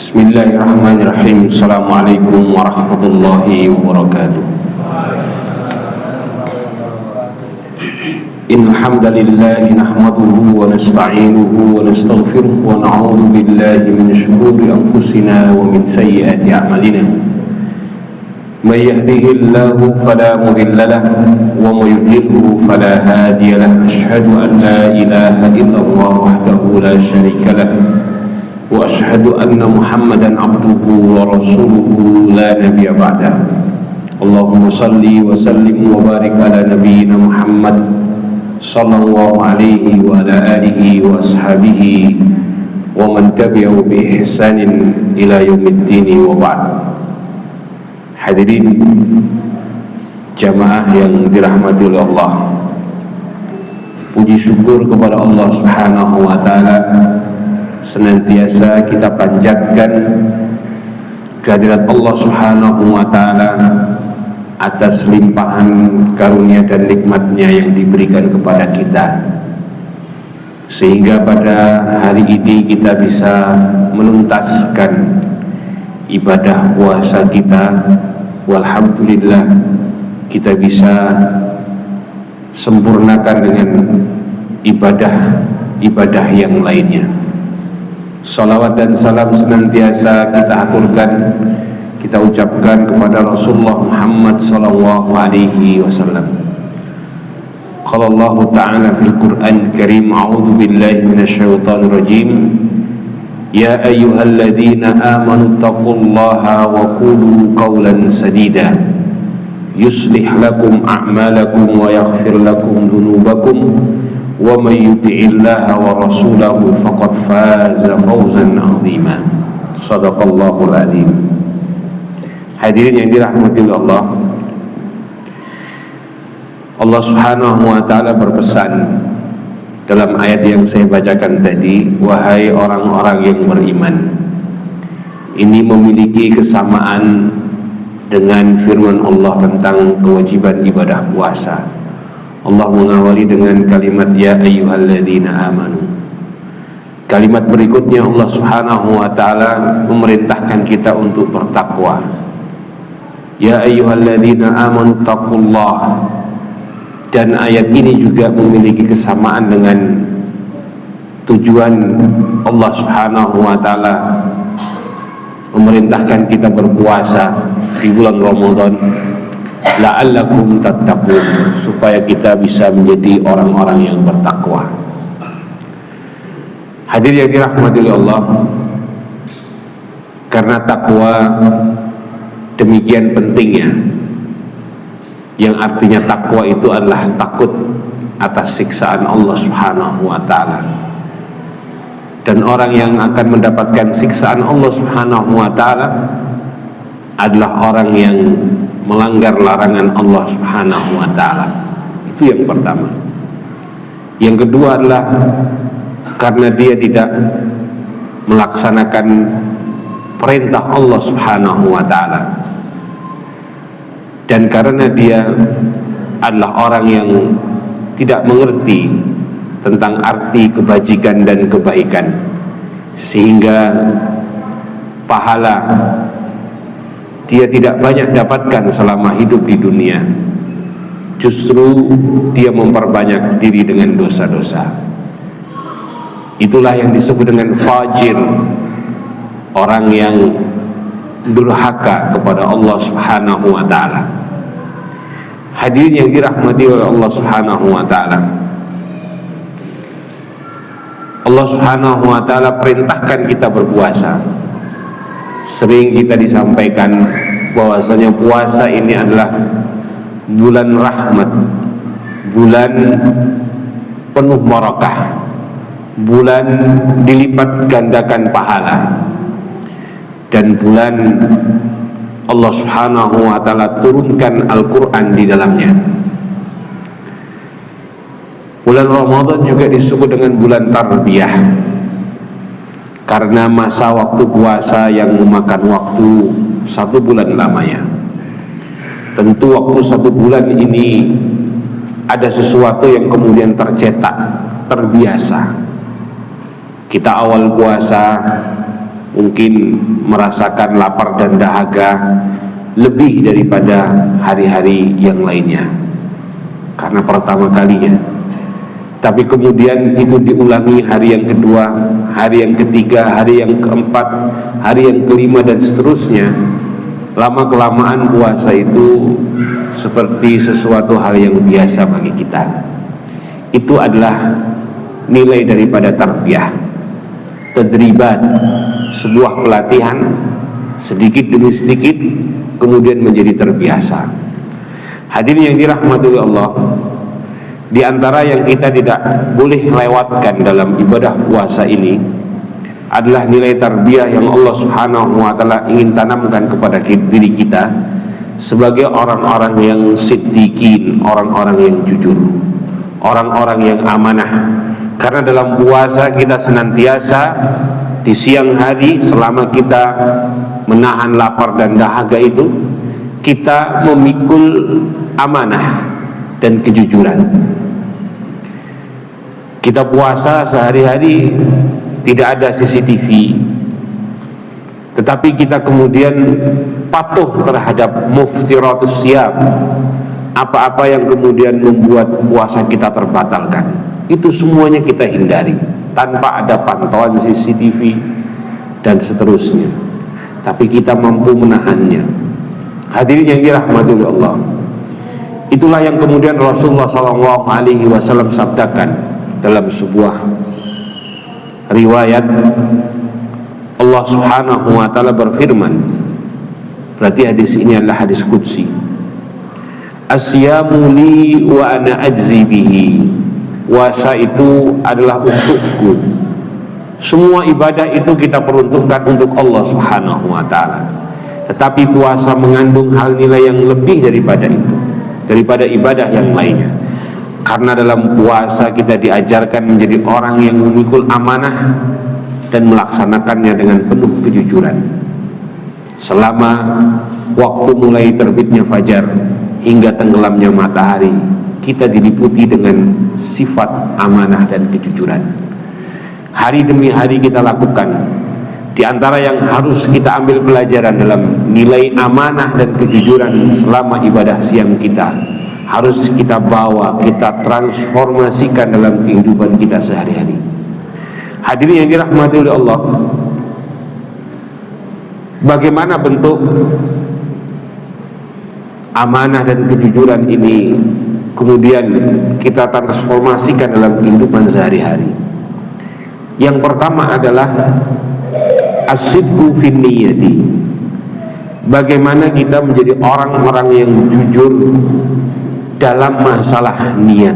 Bismillahirrahmanirrahim. Assalamualaikum warahmatullahi wabarakatuh. Innal hamdalillah nahmaduhu wa nasta'inuhu wa nastaghfiruh wa na'udzu billahi min shururi anfusina wa min sayyiati a'malina. May yahdihillahu fala mudilla lahu wa may yudlilhu fala hadiya lahu. Asyhadu an la ilaha illallah wahdahu la syarika lahu wa asyhadu anna Muhammadan abduhu wa rasuluhu la nabiyya ba'da. Allahumma salli wa sallim wa barik ala nabiyyina Muhammad sallallahu alaihi wa ala alihi wa ashabihi wa man tabi'ahu bi ihsanin ila yaumiddin wa ba'd. Hadirin jamaah yang dirahmati oleh Allah, puji syukur kepada Allah Subhanahu wa taala senantiasa kita panjatkan kehadirat Allah Subhanahu wa ta'ala atas limpahan karunia dan nikmatnya yang diberikan kepada kita, sehingga pada hari ini kita bisa menuntaskan ibadah puasa kita. Walhamdulillah, kita bisa sempurnakan dengan ibadah yang lainnya. Salawat dan salam senantiasa kita aturkan, kita ucapkan kepada Rasulullah Muhammad sallallahu alaihi wasallam. Qala Allah Ta'ala fil Qur'an Karim, a'udzu billahi minasyaitonir rajim. Ya ayyuhalladzina amanu taqullaha wa qulu qawlan sadida yuslih lakum a'malakum wa yaghfir lakum dhunubakum wa may yuti'illaha wa rasulahu faqad faza fawzan 'azima. Shadaqallahul 'azim. Hadirin yang dirahmati Allah, Allah Subhanahu wa taala berpesan dalam ayat yang saya bacakan tadi, wahai orang-orang yang beriman. Ini memiliki kesamaan dengan firman Allah tentang kewajiban ibadah puasa. Allah mengawali dengan kalimat ya ayyuhalladzina amanu. Kalimat berikutnya Allah Subhanahu wa taala memerintahkan kita untuk bertakwa. Ya ayyuhalladzina amanu taqullah. Dan ayat ini juga memiliki kesamaan dengan tujuan Allah Subhanahu wa taala memerintahkan kita berpuasa di bulan Ramadan, la'allakum tattaqun, supaya kita bisa menjadi orang-orang yang bertakwa. Hadir yang dirahmati oleh Allah, karena takwa demikian pentingnya, yang artinya takwa itu adalah takut atas siksaan Allah Subhanahu wa taala. Dan orang yang akan mendapatkan siksaan Allah Subhanahu wa taala adalah orang yang melanggar larangan Allah Subhanahu wa taala. Itu yang pertama. Yang kedua adalah karena dia tidak melaksanakan perintah Allah Subhanahu wa taala. Dan karena dia adalah orang yang tidak mengerti tentang arti kebajikan dan kebaikan, sehingga pahala dia tidak banyak dapatkan selama hidup di dunia. Justru dia memperbanyak diri dengan dosa-dosa. Itulah yang disebut dengan fajir, orang yang durhaka kepada Allah Subhanahu wa taala. Hadirin yang dirahmati oleh Allah Subhanahu wa taala, Allah Subhanahu wa taala perintahkan kita berpuasa. Sering kita disampaikan bahwasanya puasa ini adalah bulan rahmat, bulan penuh barakah, bulan dilipat gandakan pahala, dan bulan Allah Subhanahu wa taala turunkan Al-Qur'an di dalamnya. Bulan Ramadan juga disebut dengan bulan tarbiyah, karena masa waktu puasa yang memakan waktu 1 bulan lamanya. Tentu waktu 1 bulan ini ada sesuatu yang kemudian tercetak, terbiasa. Kita awal puasa mungkin merasakan lapar dan dahaga lebih daripada hari-hari yang lainnya karena pertama kalinya. Tapi kemudian itu diulangi hari yang kedua, hari yang ketiga, hari yang keempat, hari yang kelima, dan seterusnya. Lama-kelamaan puasa itu seperti sesuatu hal yang biasa bagi kita. Itu adalah nilai daripada tarbiyah, tadribat, sebuah pelatihan sedikit demi sedikit kemudian menjadi terbiasa. Hadirin yang dirahmati oleh Allah, di antara yang kita tidak boleh lewatkan dalam ibadah puasa ini adalah nilai tarbiyah yang Allah Subhanahu wa taala ingin tanamkan kepada diri kita sebagai orang-orang yang siddiqin, orang-orang yang jujur, orang-orang yang amanah. Karena dalam puasa kita senantiasa di siang hari selama kita menahan lapar dan dahaga itu, kita memikul amanah dan kejujuran. Kita puasa sehari-hari tidak ada CCTV, tetapi kita kemudian patuh terhadap muftiratus siyam, apa-apa yang kemudian membuat puasa kita terbatalkan, itu semuanya kita hindari tanpa ada pantauan CCTV dan seterusnya. Tapi kita mampu menahannya. Hadirin yang dirahmati Allah, itulah yang kemudian Rasulullah SAW sabdakan dalam sebuah riwayat. Allah Subhanahu wa taala berfirman, berarti hadis ini adalah hadis qudsi, asyamu li wa ana ajzi bihi. Puasa itu adalah untukku. Semua ibadah itu kita peruntukkan untuk Allah Subhanahu wa taala. Tetapi puasa mengandung hal nilai yang lebih daripada itu, daripada ibadah yang lainnya. Karena dalam puasa kita diajarkan menjadi orang yang memikul amanah dan melaksanakannya dengan penuh kejujuran. Selama waktu mulai terbitnya fajar hingga tenggelamnya matahari, kita diliputi dengan sifat amanah dan kejujuran. Hari demi hari kita lakukan. Di antara yang harus kita ambil pelajaran dalam nilai amanah dan kejujuran selama ibadah siang kita, harus kita bawa, kita transformasikan dalam kehidupan kita sehari-hari. Hadirin yang dirahmati oleh Allah, bagaimana bentuk amanah dan kejujuran ini kemudian kita transformasikan dalam kehidupan sehari-hari? Yang pertama adalah as-sidqu fin niyati. Bagaimana kita menjadi orang-orang yang jujur dalam masalah niat.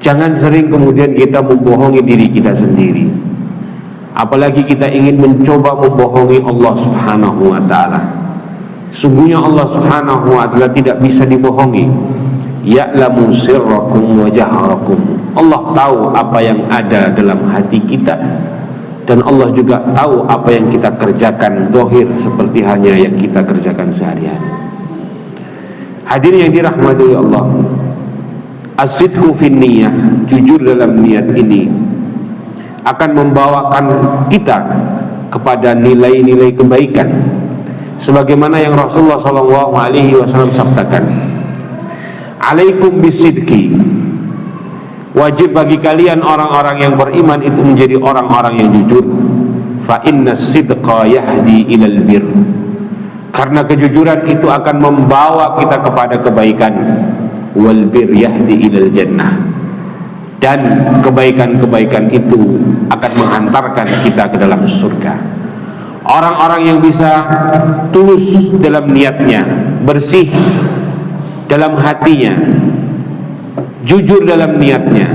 Jangan sering kemudian kita membohongi diri kita sendiri. Apalagi kita ingin mencoba membohongi Allah Subhanahu wa taala. Sungguhnya Allah Subhanahu wa taala tidak bisa dibohongi. Ya'lamu sirrakum wa jaharakum. Allah tahu apa yang ada dalam hati kita, dan Allah juga tahu apa yang kita kerjakan zahir seperti hanya yang kita kerjakan sehari-hari. Hadirin yang dirahmati oleh Allah, as-sidqu fin niyah, jujur dalam niat ini akan membawakan kita kepada nilai-nilai kebaikan, sebagaimana yang Rasulullah SAW sabdakan, alaikum bisidqi, wajib bagi kalian orang-orang yang beriman itu menjadi orang-orang yang jujur. Fa inna sidqa yahdi ilal bir, karena kejujuran itu akan membawa kita kepada kebaikan. Wal bir yahdi ilal jannah, dan kebaikan-kebaikan itu akan menghantarkan kita ke dalam surga. Orang-orang yang bisa tulus dalam niatnya, bersih dalam hatinya, jujur dalam niatnya,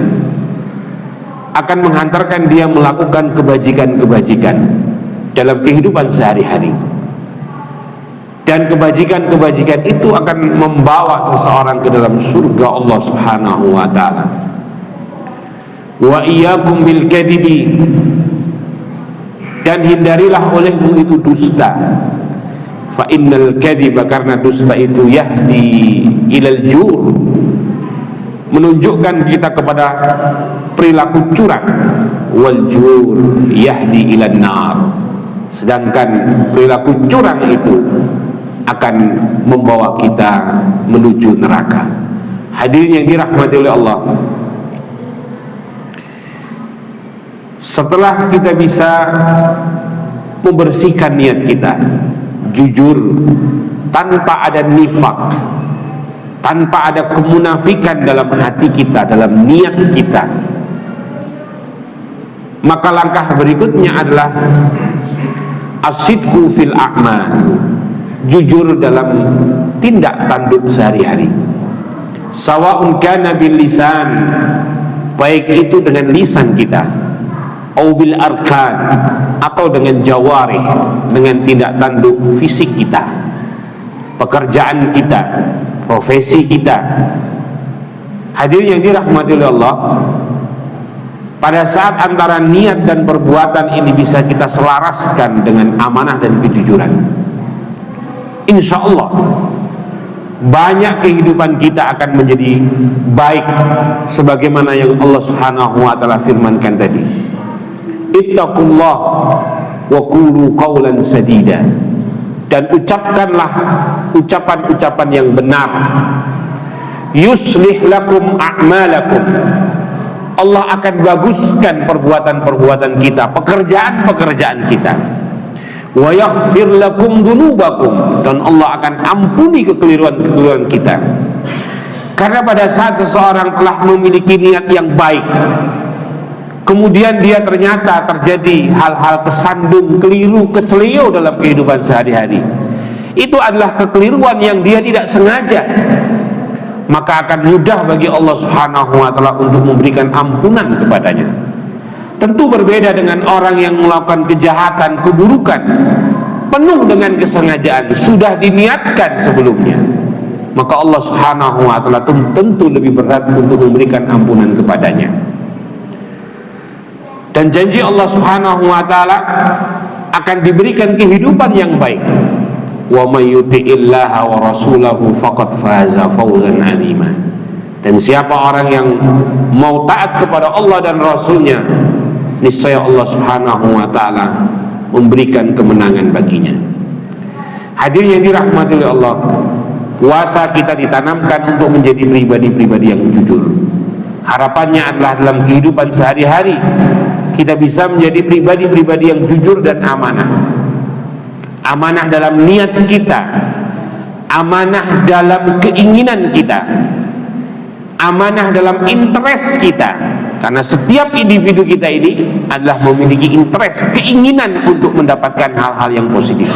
akan menghantarkan dia melakukan kebajikan-kebajikan dalam kehidupan sehari-hari. Dan kebajikan-kebajikan itu akan membawa seseorang ke dalam surga Allah Subhanahu wa taala. Wa iyyakum bil kadhibi, dan hindarilah olehmu itu dusta. Fa innal kadhiba, karena dusta itu yahdi ilal jur, menunjukkan kita kepada perilaku curang, wal jur yahdi ilan nar, sedangkan perilaku curang itu akan membawa kita menuju neraka. Hadirin yang dirahmati oleh Allah, setelah kita bisa membersihkan niat kita, jujur tanpa ada nifak, tanpa ada kemunafikan dalam hati kita, dalam niat kita, maka langkah berikutnya adalah asidku fil a'mal, jujur dalam tindak tanduk sehari-hari. Sawa'un kana bil lisan, baik itu dengan lisan kita, au bil arkan, atau dengan jawarih, dengan tindak tanduk fisik kita, pekerjaan kita, profesi kita. Hadirin yang dirahmati oleh Allah, pada saat antara niat dan perbuatan ini bisa kita selaraskan dengan amanah dan kejujuran, insya Allah banyak kehidupan kita akan menjadi baik, sebagaimana yang Allah Subhanahu wa ta'ala firmankan tadi, ittaqullah wa qulu qawlan sadida, dan ucapkanlah ucapan-ucapan yang benar. Yuslih lakum a'malakum, Allah akan baguskan perbuatan-perbuatan kita, pekerjaan-pekerjaan kita. Wa yaghfir lakum dzunubakum, dan Allah akan ampuni kekeliruan-kekeliruan kita. Karena pada saat seseorang telah memiliki niat yang baik, kemudian dia ternyata terjadi hal-hal kesandung, keliru, keselio dalam kehidupan sehari-hari, itu adalah kekeliruan yang dia tidak sengaja, maka akan mudah bagi Allah Subhanahu wa ta'ala untuk memberikan ampunan kepadanya. Tentu berbeda dengan orang yang melakukan kejahatan, keburukan penuh dengan kesengajaan, sudah diniatkan sebelumnya, maka Allah Subhanahu wa ta'ala tentu lebih berat untuk memberikan ampunan kepadanya. Dan janji Allah Subhanahu wa ta'ala akan diberikan kehidupan yang baik. Wa may yuti'illaha wa rasulahu faqad faza fawzan 'azima. Dan siapa orang yang mau taat kepada Allah dan Rasulnya, niscaya Allah Subhanahu wa ta'ala memberikan kemenangan baginya. Hadirin yang dirahmati oleh Allah, puasa kita ditanamkan untuk menjadi pribadi-pribadi yang jujur. Harapannya adalah dalam kehidupan sehari-hari kita bisa menjadi pribadi-pribadi yang jujur dan amanah. Amanah dalam niat kita, amanah dalam keinginan kita, amanah dalam interest kita. Karena setiap individu kita ini adalah memiliki interest, keinginan untuk mendapatkan hal-hal yang positif.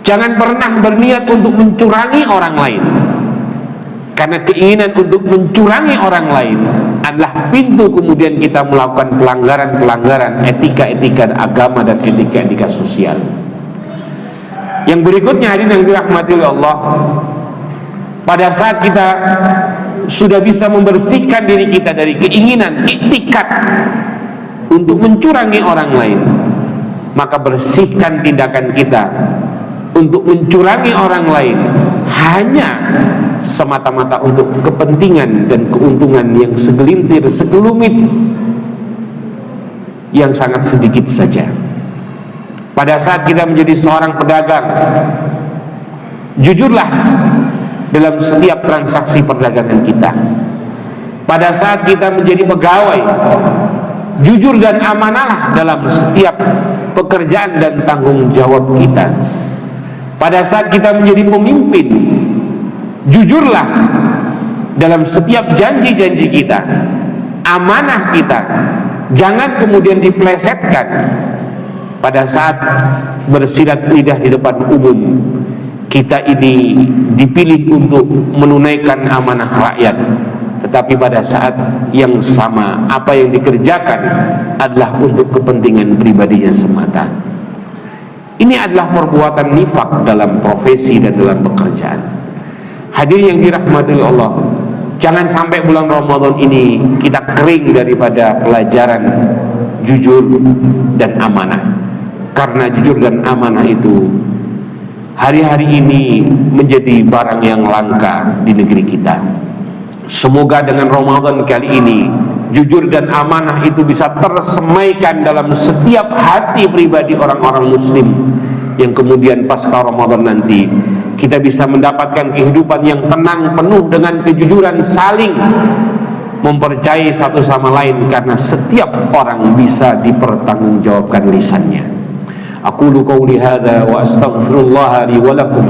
Jangan pernah berniat untuk mencurangi orang lain, karena keinginan untuk mencurangi orang lain adalah pintu kemudian kita melakukan pelanggaran-pelanggaran etika-etika agama dan etika-etika sosial. Yang berikutnya, hadirin yang dirahmati oleh Allah, pada saat kita sudah bisa membersihkan diri kita dari keinginan, iktikat untuk mencurangi orang lain, maka bersihkan tindakan kita untuk mencurangi orang lain hanya semata-mata untuk kepentingan dan keuntungan yang segelintir, sekelumit, yang sangat sedikit saja. Pada saat kita menjadi seorang pedagang, jujurlah dalam setiap transaksi perdagangan kita. Pada saat kita menjadi pegawai, jujur dan amanahlah dalam setiap pekerjaan dan tanggung jawab kita. Pada saat kita menjadi pemimpin, jujurlah dalam setiap janji-janji kita, amanah kita, jangan kemudian dipelesetkan. Pada saat bersilat lidah di depan umum, kita ini dipilih untuk menunaikan amanah rakyat, tetapi pada saat yang sama apa yang dikerjakan adalah untuk kepentingan pribadinya semata. Ini adalah perbuatan nifak dalam profesi dan dalam pekerjaan. Hadirin yang dirahmati Allah, jangan sampai bulan Ramadan ini kita kering daripada pelajaran jujur dan amanah. Karena jujur dan amanah itu hari-hari ini menjadi barang yang langka di negeri kita. Semoga dengan Ramadan kali ini jujur dan amanah itu bisa tersemaikan dalam setiap hati pribadi orang-orang muslim, yang kemudian pasca Ramadan nanti kita bisa mendapatkan kehidupan yang tenang, penuh dengan kejujuran, saling mempercayai satu sama lain, karena setiap orang bisa dipertanggungjawabkan lisannya. Aqulu qawli hadza wa astaghfirullah li wa lakum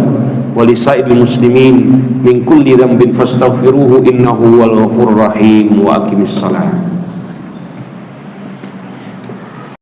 wa lisairil muslimin min kulli dhanbin fastaghfiruhu innahu huwal ghafurur rahim wa aqimis salat.